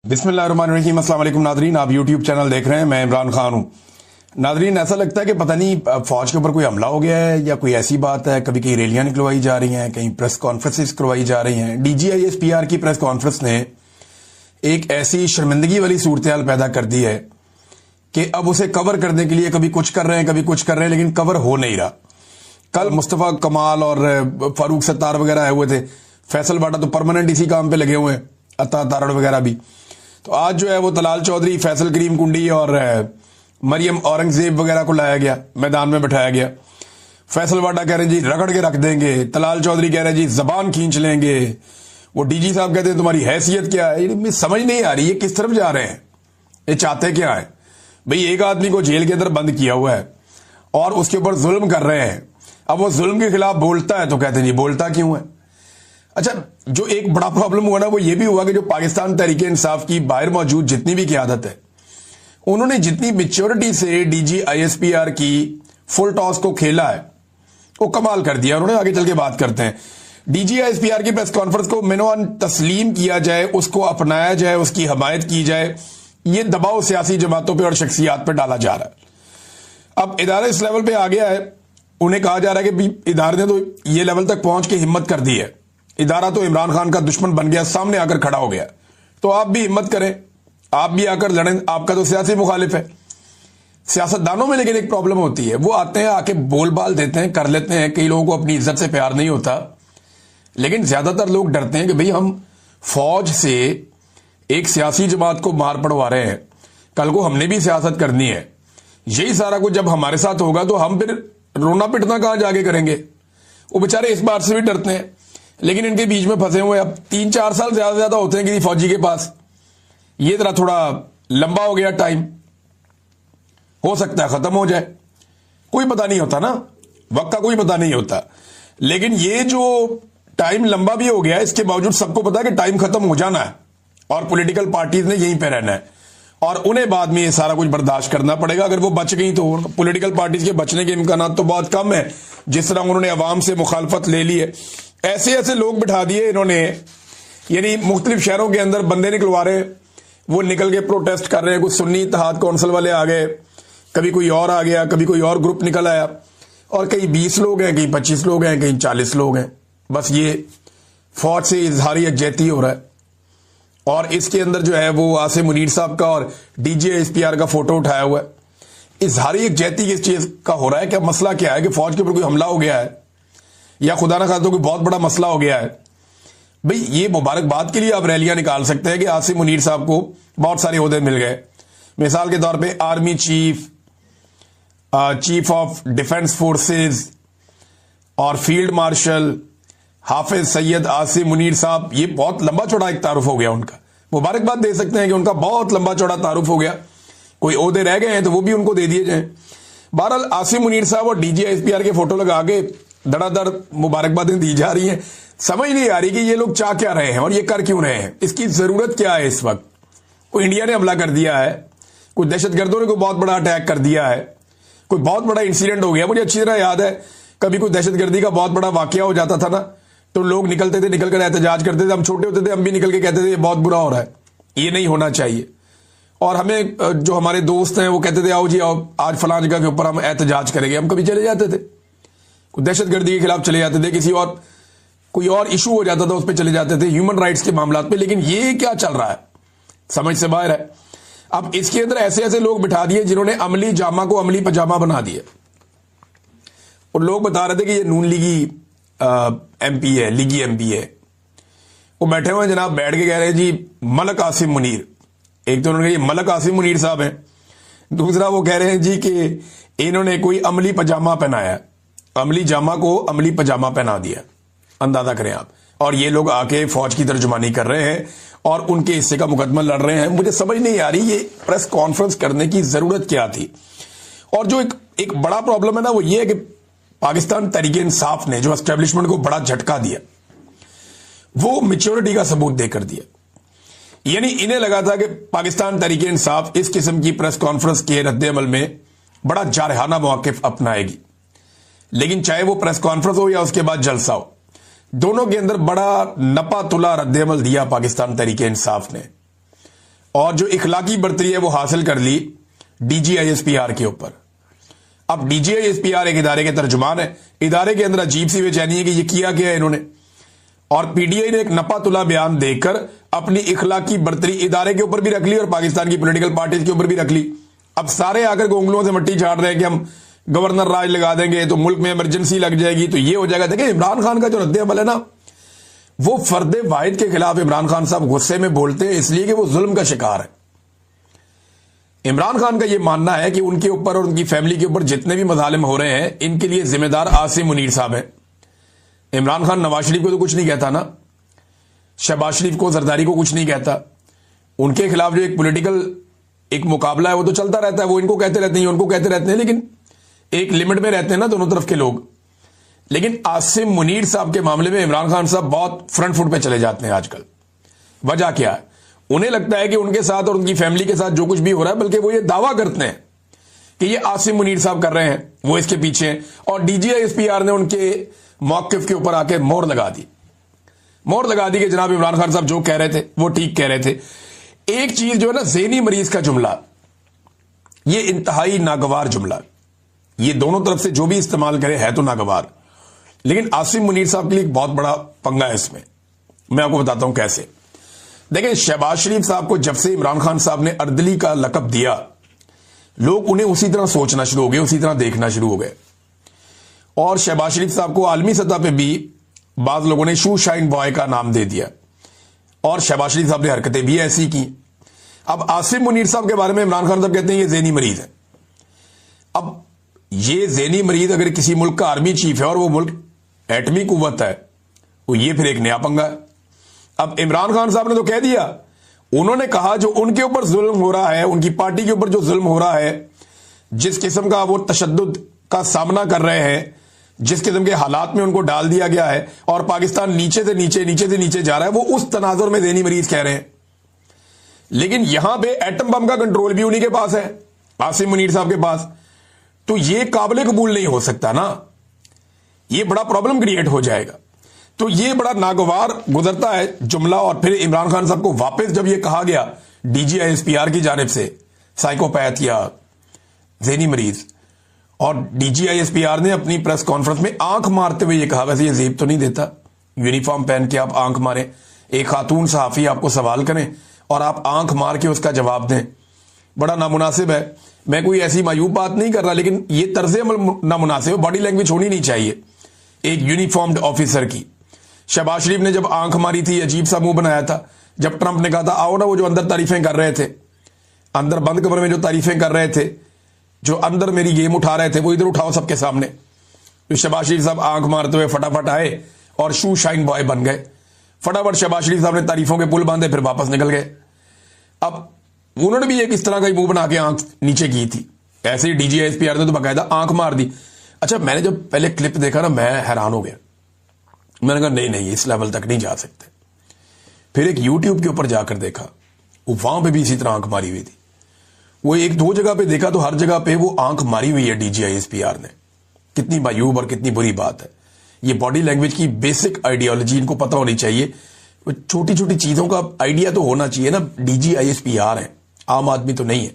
बिस्मिल्लाहिर्रहमानिर्रहीम। अस्सलाम वालेकुम नादरीन, आप यूट्यूब चैनल देख रहे हैं, मैं इमरान खान हूं। नादरीन, ऐसा लगता है कि पता नहीं फौज के ऊपर कोई हमला हो गया है या कोई ऐसी बात है। कभी कहीं रैलियां निकलवाई जा रही हैं, कहीं प्रेस कॉन्फ्रेंसेस करवाई जा रही हैं। DGISPR की प्रेस कॉन्फ्रेंस ने एक ऐसी शर्मिंदगी वाली सूरत हाल पैदा कर दी है कि अब उसे कवर करने के लिए कभी कुछ कर रहे हैं, कभी कुछ कर रहे हैं, लेकिन कवर हो नहीं रहा। कल मुस्तफा कमाल और फारूक सत्तार वगैरह आए हुए थे। फैसल बाटा तो परमानेंट इसी काम पे लगे हुए हैं, अता तारड़ वगैरह भी। तो आज जो है वो तलाल चौधरी, फैसल करीम कुंडी और मरियम औरंगजेब वगैरह को लाया गया, मैदान में बिठाया गया। फैसल बाटा कह रहे हैं जी रगड़ के रख देंगे, तलाल चौधरी कह रहे हैं जी जबान खींच लेंगे, वो DG साहब कहते हैं तुम्हारी हैसियत क्या है। ये समझ नहीं आ रही है किस तरफ जा रहे हैं, ये चाहते क्या है। भाई एक आदमी को जेल के अंदर बंद किया हुआ है और उसके ऊपर जुल्म कर रहे हैं। अब वो जुल्म के खिलाफ बोलता है तो कहते हैं जी बोलता क्यों है। अच्छा, जो एक बड़ा प्रॉब्लम हुआ ना वो ये भी हुआ कि जो पाकिस्तान तहरीके इंसाफ की बाहर मौजूद जितनी भी क़यादत है, उन्होंने जितनी मैच्योरिटी से DGISPR की फुल टॉस को खेला है वो कमाल कर दिया उन्होंने। आगे चल के बात करते हैं। DGISPR की प्रेस कॉन्फ्रेंस को मिनवान तस्लीम किया जाए, उसको अपनाया जाए, उसकी हमायत की जाए, ये दबाव सियासी जमातों पर और शख्सियात पर डाला जा रहा है। अब इदारा इस लेवल पे आ गया है, उन्हें कहा जा रहा है कि इदारे ने तो ये लेवल तक पहुंच के हिम्मत कर दी है, इदारा तो इमरान खान का दुश्मन बन गया, सामने आकर खड़ा हो गया। तो आप भी हिम्मत करें, आप भी आकर लड़ें। आपका तो सियासी मुखालिफ है। सियासतदानों में लेकिन एक प्रॉब्लम होती है, वो आते हैं, आके बोल बाल देते हैं, कर लेते हैं। कई लोगों को अपनी इज्जत से प्यार नहीं होता, लेकिन ज्यादातर लोग डरते हैं कि भाई हम फौज से एक सियासी जमात को मार पड़वा रहे हैं, कल को हमने भी सियासत करनी है। यही सारा कुछ जब हमारे साथ होगा तो हम फिर रोना पिटना कहां जाके करेंगे। वो बेचारे इस बात से भी डरते हैं, लेकिन इनके बीच में फंसे हुए अब 3-4 साल ज्यादा होते हैं किसी फौजी के पास। ये तरह थोड़ा लंबा हो गया टाइम, हो सकता है खत्म हो जाए, कोई पता नहीं होता ना, वक्त का कोई पता नहीं होता। लेकिन ये जो टाइम लंबा भी हो गया, इसके बावजूद सबको पता है कि टाइम खत्म हो जाना है और पॉलिटिकल पार्टीज ने यहीं पे रहना है और उन्हें बाद में ये सारा कुछ बर्दाश्त करना पड़ेगा। अगर वो बच गई तो पॉलिटिकल पार्टीज के बचने के इम्कान तो बहुत कम है, जिस तरह उन्होंने अवाम से मुखालफत ले ली है। ऐसे ऐसे लोग बिठा दिए इन्होंने, यानी मुख्तलिफ शहरों के अंदर बंदे निकलवा रहे, वो निकल के प्रोटेस्ट कर रहे हैं। कुछ सुन्नी इत्तेहाद कौंसिल वाले आ गए, कभी कोई और आ गया, कभी कोई और ग्रुप निकल आया, और कहीं 20 लोग हैं, कहीं 25 लोग हैं, कहीं 40 लोग हैं। बस ये फौज से इजहारी यकजहती हो रहा है। और इसके अंदर जो है वो आसिम मुनीर साहब का और DGISPR का फोटो उठाया हुआ है। इजहारी यकजहती किस चीज का हो रहा है, क्या मसला क्या है कि फौज के ऊपर कोई हमला हो गया है या खुदा ना खास्ता कोई बहुत बड़ा मसला हो गया है। भाई ये मुबारकबाद के लिए आप रैलियां निकाल सकते हैं कि आसिम मुनीर साहब को बहुत सारे ओहदे मिल गए। मिसाल के तौर पे army chief, chief of defence forces और फील्ड मार्शल हाफिज सैयद आसिम मुनीर साहब, ये बहुत लंबा चौड़ा एक तारुफ हो गया उनका। मुबारकबाद दे सकते हैं कि उनका बहुत लंबा चौड़ा तारुफ हो गया। कोई ओहदे रह गए हैं तो वो भी उनको दे दिए जाएं। बहरहाल आसिम मुनीर साहब और DGISPR के फोटो लगा के धड़ाधड़ मुबारकबादें दी जा रही हैं। समझ नहीं आ रही कि ये लोग चाह क्या रहे हैं और ये कर क्यों रहे हैं, इसकी जरूरत क्या है। इस वक्त कोई इंडिया ने हमला कर दिया है, कोई दहशतगर्दों ने कोई बहुत बड़ा अटैक कर दिया है, कोई बहुत बड़ा इंसिडेंट हो गया। मुझे अच्छी तरह याद है कभी कोई दहशतगर्दी का बहुत बड़ा वाकया हो जाता था ना, तो लोग निकलते थे, निकल कर एहतजाज करते थे। हम छोटे होते थे, हम भी निकल के कहते थे ये बहुत बुरा हो रहा है, ये नहीं होना चाहिए। और हमें जो हमारे दोस्त हैं वो कहते थे आओ जी आओ, आज फलां जगह के ऊपर हम एहतजाज करेंगे। हम कभी चले जाते थे, दहशतगर्दी के खिलाफ चले जाते थे, किसी और कोई और इशू हो जाता था उस पर चले जाते थे, ह्यूमन राइट्स के मामला पे। लेकिन ये क्या चल रहा है, समझ से बाहर है। अब इसके अंदर ऐसे ऐसे लोग बिठा दिए जिन्होंने अमली जामा को अमली पजामा बना दिया। और लोग बता रहे थे कि ये नून लीगी MP है, लीगी MP है। वो बैठे हुए जनाब, बैठ के कह रहे हैं जी मलक आसिम मुनीर। एक तो उन्होंने कहा ये मलक आसिम मुनीर साहब हैं, दूसरा वो कह रहे हैं जी कि इन्होंने कोई अमली पजामा पहनाया, अमली जामा को अमली पजामा पहना दिया। अंदाजा करें आप। और ये लोग आके फौज की तर्जुमानी कर रहे हैं और उनके हिस्से का मुकदमा लड़ रहे हैं। मुझे समझ नहीं आ रही ये प्रेस कॉन्फ्रेंस करने की जरूरत क्या थी। और जो एक बड़ा प्रॉब्लम है ना वो ये है कि पाकिस्तान तहरीके इंसाफ ने जो एस्टेब्लिशमेंट को बड़ा झटका दिया, वो मैच्योरिटी का सबूत देकर दिया। यानी इन्हें लगा था कि पाकिस्तान तहरीके इंसाफ इस किस्म की प्रेस कॉन्फ्रेंस के रद्द-ए-अमल में बड़ा जारहाना मौक़िफ़ अपनाएगी, लेकिन चाहे वो प्रेस कॉन्फ्रेंस हो या उसके बाद जलसा हो, दोनों के अंदर बड़ा नपा तुला रद्द-ए-अमल दिया पाकिस्तान तहरीके इंसाफ ने। اور جو اخلاقی برتری ہے وہ حاصل کر لی D G I S P R کے اوپر. اب D G I S P R ایک ادارے کے ترجمان ہے, ادارے کے اندر عجیب سی بے چینی ہے کہ یہ کیا ہے انہوں نے, اور پی ڈی آئی نے ایک نپا تلا بیان دے کر اپنی اخلاقی برتری ادارے کے اوپر بھی رکھ لی اور پاکستان کی پولیٹیکل پارٹیز کے اوپر بھی رکھ لی. اب سارے آ کر گونگلوں سے مٹی جھاڑ رہے ہیں کہ ہم گورنر راج لگا دیں گے تو ملک میں ایمرجنسی لگ جائے گی تو یہ ہو جائے گا. دیکھیں عمران خان کا جو رد عمل ہے نا, وہ فرد واحد کے خلاف عمران خان صاحب غصے میں بولتے ہیں اس لیے کہ وہ ظلم کا شکار ہے. عمران خان کا یہ ماننا ہے کہ ان کے اوپر اور ان کی فیملی کے اوپر جتنے بھی مظالم ہو رہے ہیں ان کے لیے ذمہ دار عاصم منیر صاحب ہیں. عمران خان نواز شریف کو تو کچھ نہیں کہتا نا, شہباز شریف کو, زرداری کو کچھ نہیں کہتا. ان کے خلاف جو ایک پولیٹیکل ایک مقابلہ ہے وہ تو چلتا رہتا ہے, وہ ان کو کہتے رہتے ہیں ان کو کہتے رہتے ہیں, لیکن ایک لمٹ میں رہتے ہیں نا دونوں طرف کے لوگ. لیکن عاصم منیر صاحب کے معاملے میں عمران خان صاحب بہت فرنٹ فٹ پہ چلے جاتے ہیں آج کل. وجہ کیا ہے؟ انہیں لگتا ہے کہ ان کے ساتھ اور ان کی فیملی کے ساتھ جو کچھ بھی ہو رہا ہے, بلکہ وہ یہ دعویٰ کرتے ہیں کہ یہ عاصم منیر صاحب کر رہے ہیں, وہ اس کے پیچھے ہیں, اور D G I S P R نے ان کے موقف کے اوپر آ کے مہر لگا دی کہ جناب عمران خان صاحب جو کہہ رہے تھے وہ ٹھیک کہہ رہے تھے. ایک چیز جو ہے نا, ذہنی مریض کا جملہ, یہ انتہائی ناگوار جملہ, یہ دونوں طرف سے جو بھی استعمال کرے ہے تو ناگوار. لیکن عاصم منیر صاحب کے لیے ایک بہت بڑا پنگا ہے اس میں آپ کو بتاتا ہوں کیسے. دیکھیں شہباز شریف صاحب کو جب سے عمران خان صاحب نے اردلی کا لقب دیا, لوگ انہیں اسی طرح سوچنا شروع ہو گئے, اسی طرح دیکھنا شروع ہو گئے. اور شہباز شریف صاحب کو عالمی سطح پہ بھی بعض لوگوں نے شو شائن بوائے کا نام دے دیا, اور شہباز شریف صاحب نے حرکتیں بھی ایسی کی. اب عاصم منیر صاحب کے بارے میں عمران خان صاحب کہتے ہیں یہ ذہنی مریض ہے. اب یہ ذہنی مریض اگر کسی ملک کا آرمی چیف ہے اور وہ ملک ایٹمی قوت ہے, وہ یہ پھر ایک نیا پنگا ہے. اب عمران خان صاحب نے تو کہہ دیا, انہوں نے کہا جو ان کے اوپر ظلم ہو رہا ہے, ان کی پارٹی کے اوپر جو ظلم ہو رہا ہے, جس قسم کا وہ تشدد کا سامنا کر رہے ہیں, جس قسم کے حالات میں ان کو ڈال دیا گیا ہے, اور پاکستان نیچے سے نیچے جا رہا ہے, وہ اس تناظر میں ذہنی مریض کہہ رہے ہیں. لیکن یہاں پہ ایٹم بم کا کنٹرول بھی انہی کے پاس ہے, عاصم منیر صاحب کے پاس. تو یہ قابل قبول نہیں ہو سکتا نا, یہ بڑا پرابلم کریٹ ہو جائے گا. تو یہ بڑا ناگوار گزرتا ہے جملہ. اور پھر عمران خان صاحب کو واپس جب یہ کہا گیا D G I S P R کی جانب سے سائیکوپیتھ یا ذہنی مریض, اور D G I S P R نے اپنی پریس کانفرنس میں آنکھ مارتے ہوئے یہ کہا, ویسے یہ زیب تو نہیں دیتا یونیفارم پہن کے آپ آنکھ ماریں, ایک خاتون صحافی آپ کو سوال کریں اور آپ آنکھ مار کے اس کا جواب دیں, بڑا نامناسب ہے. میں کوئی ایسی معیوب بات نہیں کر رہا, لیکن یہ طرز عمل نامناسب ہے. باڈی لینگویج ہونی نہیں چاہیے ایک یونیفارمڈ آفیسر کی. شہباز شریف نے جب آنکھ ماری تھی عجیب سا منہ بنایا تھا, جب ٹرمپ نے کہا تھا آؤ نا, وہ جو اندر تعریفیں کر رہے تھے, اندر بند کمرے میں جو تعریفیں کر رہے تھے, جو اندر میری گیم اٹھا رہے تھے, وہ ادھر اٹھاؤ سب کے سامنے. تو شہباز شریف صاحب آنکھ مارتے ہوئے فٹافٹ آئے اور شو شائن بوائے بن گئے. فٹافٹ شہباز شریف صاحب نے تعریفوں کے پل باندھے, پھر واپس نکل گئے. اب انہوں نے بھی ایک اس طرح کا منہ بنا کے آنکھ نیچے کی تھی, ایسے ہی D G I S P R نے تو باقاعدہ آنکھ مار دی. اچھا میں نے جب پہلے کلپ دیکھا نا, میں حیران ہو گیا. میں نے کہا نہیں اس لیول تک نہیں جا سکتے. پھر ایک یوٹیوب کے اوپر جا کر دیکھا, وہاں پہ بھی اسی طرح آنکھ ماری ہوئی تھی. وہ ایک دو جگہ پہ دیکھا تو ہر جگہ پہ وہ آنکھ ماری ہوئی ہے D G I S P R نے. کتنی مایوب اور کتنی بری بات ہے. یہ باڈی لینگویج کی بیسک آئیڈیالوجی ان کو پتہ ہونی چاہیے. چھوٹی چھوٹی چیزوں کا آئیڈیا تو ہونا چاہیے نا. D G I S P R ہیں, عام آدمی تو نہیں ہے.